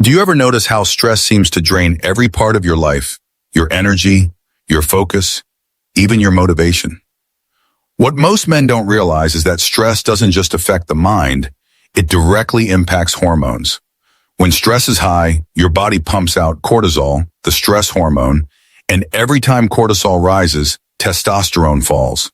Do you ever notice how stress seems to drain every part of your life, your energy, your focus, even your motivation? What most men don't realize is that stress doesn't just affect the mind, it directly impacts hormones. When stress is high, your body pumps out cortisol, the stress hormone, and every time cortisol rises, testosterone falls.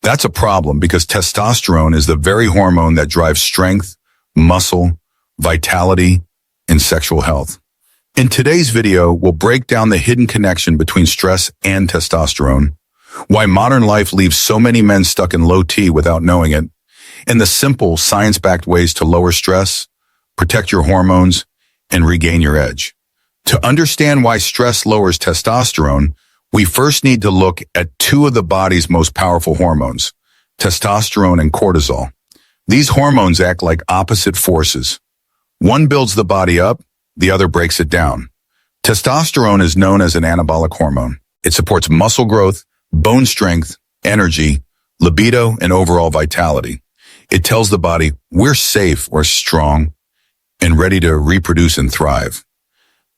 That's a problem because testosterone is the very hormone that drives strength, muscle, vitality, and sexual health. In today's video, we'll break down the hidden connection between stress and testosterone, why modern life leaves so many men stuck in low T without knowing it, and the simple, science-backed ways to lower stress, protect your hormones, and regain your edge. To understand why stress lowers testosterone, we first need to look at two of the body's most powerful hormones, testosterone and cortisol. These hormones act like opposite forces. One builds the body up, the other breaks it down. Testosterone is known as an anabolic hormone. It supports muscle growth, bone strength, energy, libido, and overall vitality. It tells the body, we're safe, we're strong, and ready to reproduce and thrive.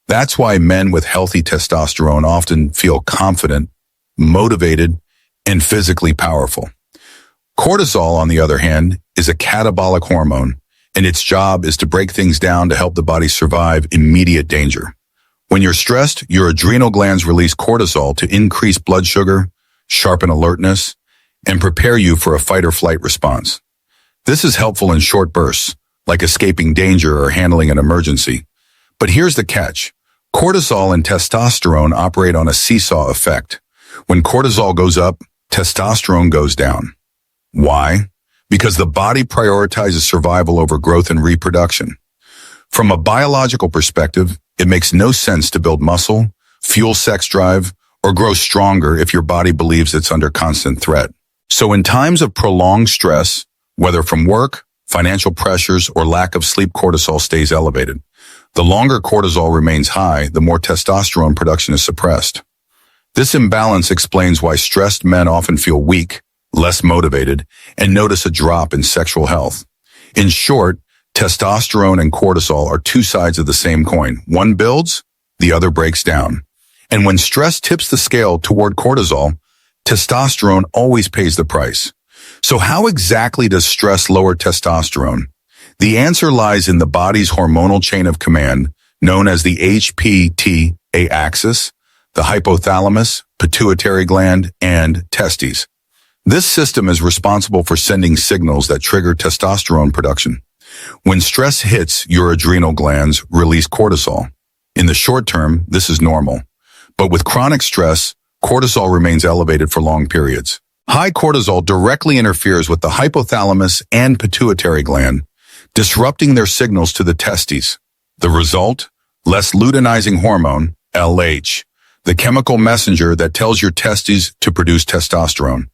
That's why men with healthy testosterone often feel confident, motivated, and physically powerful. Cortisol, on the other hand, is a catabolic hormone, and its job is to break things down to help the body survive immediate danger. When you're stressed, your adrenal glands release cortisol to increase blood sugar, sharpen alertness, and prepare you for a fight or flight response. This is helpful in short bursts, like escaping danger or handling an emergency. But here's the catch. Cortisol and testosterone operate on a seesaw effect. When cortisol goes up, testosterone goes down. Why? Because the body prioritizes survival over growth and reproduction. From a biological perspective, it makes no sense to build muscle, fuel sex drive, or grow stronger if your body believes it's under constant threat. So in times of prolonged stress, whether from work, financial pressures, or lack of sleep, cortisol stays elevated. The longer cortisol remains high, the more testosterone production is suppressed. This imbalance explains why stressed men often feel weak, less motivated, and notice a drop in sexual health. In short, testosterone and cortisol are two sides of the same coin. One builds, the other breaks down. And when stress tips the scale toward cortisol, testosterone always pays the price. So how exactly does stress lower testosterone? The answer lies in the body's hormonal chain of command, known as the HPTA axis, the hypothalamus, pituitary gland, and testes. This system is responsible for sending signals that trigger testosterone production. When stress hits, your adrenal glands release cortisol. In the short term, this is normal. But with chronic stress, cortisol remains elevated for long periods. High cortisol directly interferes with the hypothalamus and pituitary gland, disrupting their signals to the testes. The result? Less luteinizing hormone, LH, the chemical messenger that tells your testes to produce testosterone.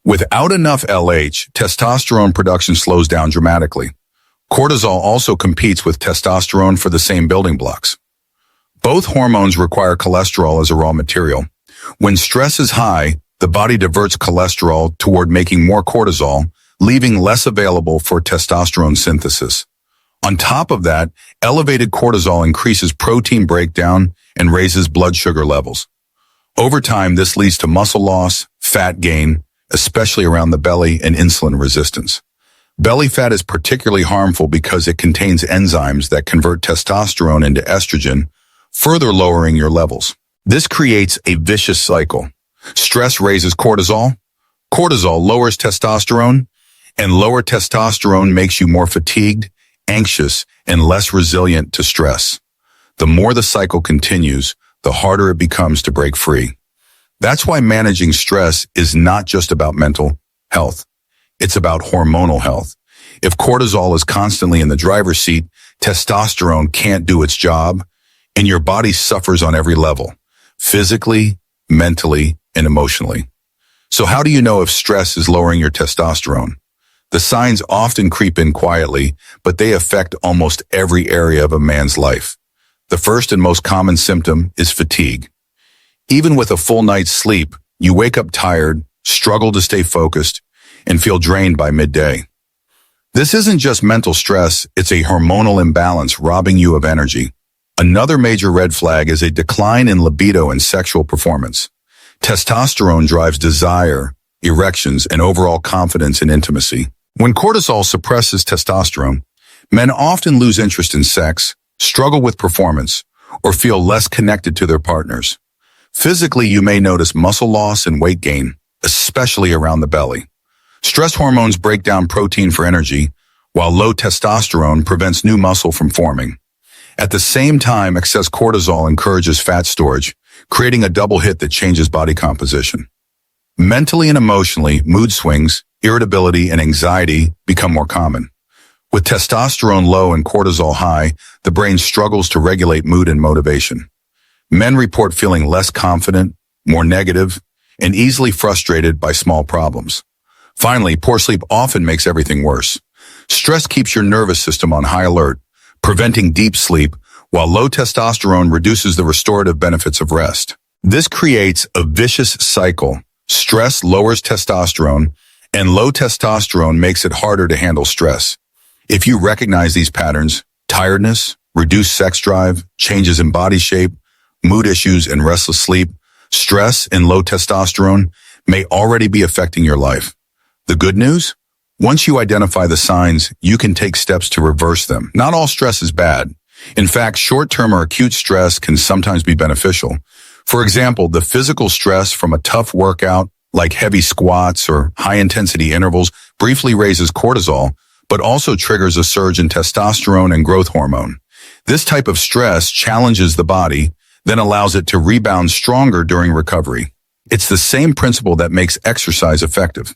Without enough LH, testosterone production slows down dramatically. Cortisol also competes with testosterone for the same building blocks. Both hormones require cholesterol as a raw material. When stress is high, the body diverts cholesterol toward making more cortisol, leaving less available for testosterone synthesis. On top of that, elevated cortisol increases protein breakdown and raises blood sugar levels. Over time, this leads to muscle loss, fat gain, especially around the belly, and insulin resistance. Belly fat is particularly harmful because it contains enzymes that convert testosterone into estrogen, further lowering your levels. This creates a vicious cycle. Stress raises cortisol, cortisol lowers testosterone, and lower testosterone makes you more fatigued, anxious, and less resilient to stress. The more the cycle continues, the harder it becomes to break free. That's why managing stress is not just about mental health. It's about hormonal health. If cortisol is constantly in the driver's seat, testosterone can't do its job, and your body suffers on every level, physically, mentally, and emotionally. So how do you know if stress is lowering your testosterone? The signs often creep in quietly, but they affect almost every area of a man's life. The first and most common symptom is fatigue. Even with a full night's sleep, you wake up tired, struggle to stay focused, and feel drained by midday. This isn't just mental stress, it's a hormonal imbalance robbing you of energy. Another major red flag is a decline in libido and sexual performance. Testosterone drives desire, erections, and overall confidence in intimacy. When cortisol suppresses testosterone, men often lose interest in sex, struggle with performance, or feel less connected to their partners. Physically, you may notice muscle loss and weight gain, especially around the belly. Stress hormones break down protein for energy, while low testosterone prevents new muscle from forming. At the same time, excess cortisol encourages fat storage, creating a double hit that changes body composition. Mentally and emotionally, mood swings, irritability, and anxiety become more common. With testosterone low and cortisol high, the brain struggles to regulate mood and motivation. Men report feeling less confident, more negative, and easily frustrated by small problems. Finally, poor sleep often makes everything worse. Stress keeps your nervous system on high alert, preventing deep sleep, while low testosterone reduces the restorative benefits of rest. This creates a vicious cycle. Stress lowers testosterone, and low testosterone makes it harder to handle stress. If you recognize these patterns, tiredness, reduced sex drive, changes in body shape, mood issues, and restless sleep, stress and low testosterone may already be affecting your life. The good news? Once you identify the signs, you can take steps to reverse them. Not all stress is bad. In fact, short-term or acute stress can sometimes be beneficial. For example, the physical stress from a tough workout, like heavy squats or high-intensity intervals, briefly raises cortisol, but also triggers a surge in testosterone and growth hormone. This type of stress challenges the body, then allows it to rebound stronger during recovery. It's the same principle that makes exercise effective.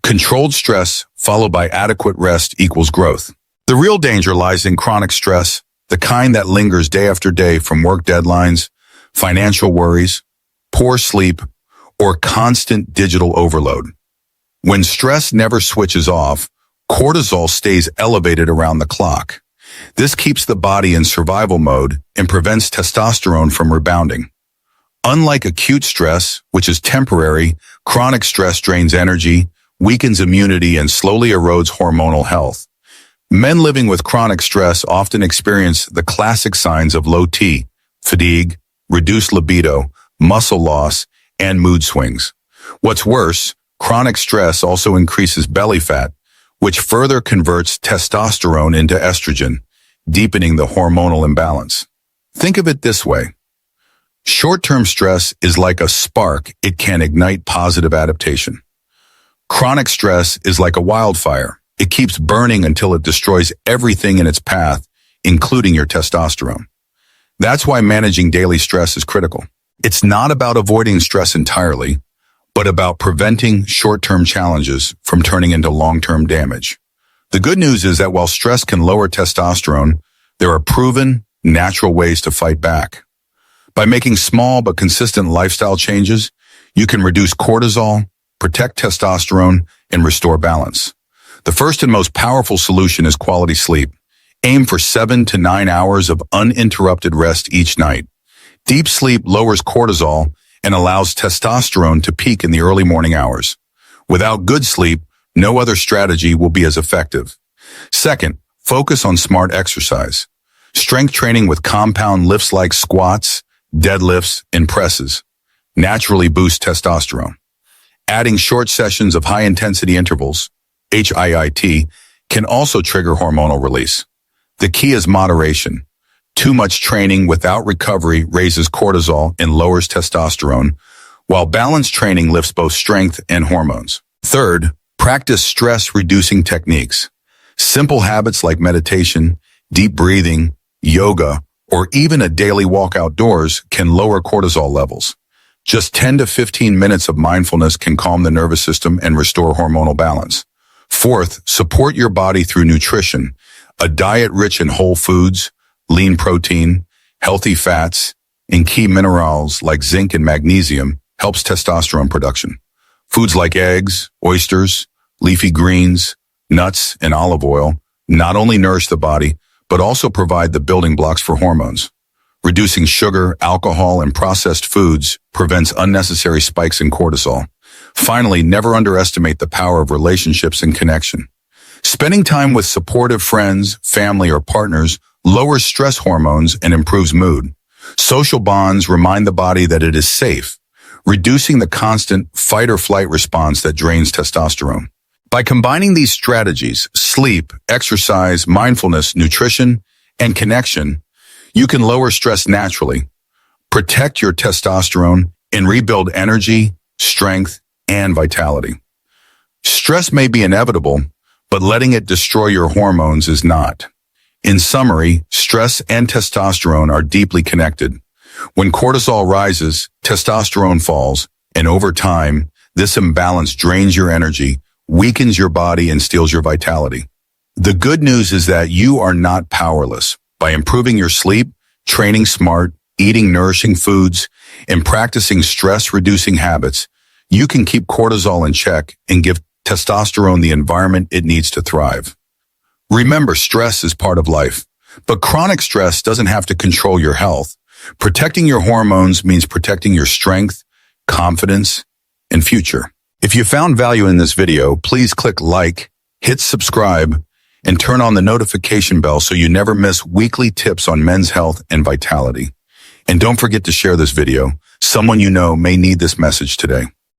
Controlled stress followed by adequate rest equals growth. The real danger lies in chronic stress, the kind that lingers day after day from work deadlines, financial worries, poor sleep, or constant digital overload. When stress never switches off, cortisol stays elevated around the clock. This keeps the body in survival mode and prevents testosterone from rebounding. Unlike acute stress, which is temporary, chronic stress drains energy, weakens immunity, and slowly erodes hormonal health. Men living with chronic stress often experience the classic signs of low T, fatigue, reduced libido, muscle loss, and mood swings. What's worse, chronic stress also increases belly fat, which further converts testosterone into estrogen, deepening the hormonal imbalance. Think of it this way. Short-term stress is like a spark. It can ignite positive adaptation. Chronic stress is like a wildfire. It keeps burning until it destroys everything in its path, including your testosterone. That's why managing daily stress is critical. It's not about avoiding stress entirely, but about preventing short-term challenges from turning into long-term damage. The good news is that while stress can lower testosterone, there are proven, natural ways to fight back. By making small but consistent lifestyle changes, you can reduce cortisol, protect testosterone, and restore balance. The first and most powerful solution is quality sleep. Aim for 7 to 9 hours of uninterrupted rest each night. Deep sleep lowers cortisol and allows testosterone to peak in the early morning hours. Without good sleep, no other strategy will be as effective. Second, focus on smart exercise. Strength training with compound lifts like squats, deadlifts, and presses naturally boost testosterone. Adding short sessions of high-intensity intervals, HIIT, can also trigger hormonal release. The key is moderation. Too much training without recovery raises cortisol and lowers testosterone, while balanced training lifts both strength and hormones. Third, practice stress-reducing techniques. Simple habits like meditation, deep breathing, yoga, or even a daily walk outdoors can lower cortisol levels. Just 10 to 15 minutes of mindfulness can calm the nervous system and restore hormonal balance. Fourth, support your body through nutrition. A diet rich in whole foods, lean protein, healthy fats, and key minerals like zinc and magnesium helps testosterone production. Foods like eggs, oysters, leafy greens, nuts, and olive oil not only nourish the body, but also provide the building blocks for hormones. Reducing sugar, alcohol, and processed foods prevents unnecessary spikes in cortisol. Finally, never underestimate the power of relationships and connection. Spending time with supportive friends, family, or partners lowers stress hormones, and improves mood. Social bonds remind the body that it is safe, reducing the constant fight-or-flight response that drains testosterone. By combining these strategies, sleep, exercise, mindfulness, nutrition, and connection, you can lower stress naturally, protect your testosterone, and rebuild energy, strength, and vitality. Stress may be inevitable, but letting it destroy your hormones is not. In summary, stress and testosterone are deeply connected. When cortisol rises, testosterone falls, and over time, this imbalance drains your energy, weakens your body, and steals your vitality. The good news is that you are not powerless. By improving your sleep, training smart, eating nourishing foods, and practicing stress-reducing habits, you can keep cortisol in check and give testosterone the environment it needs to thrive. Remember, stress is part of life, but chronic stress doesn't have to control your health. Protecting your hormones means protecting your strength, confidence, and future. If you found value in this video, please click like, hit subscribe, and turn on the notification bell so you never miss weekly tips on men's health and vitality. And don't forget to share this video. Someone you know may need this message today.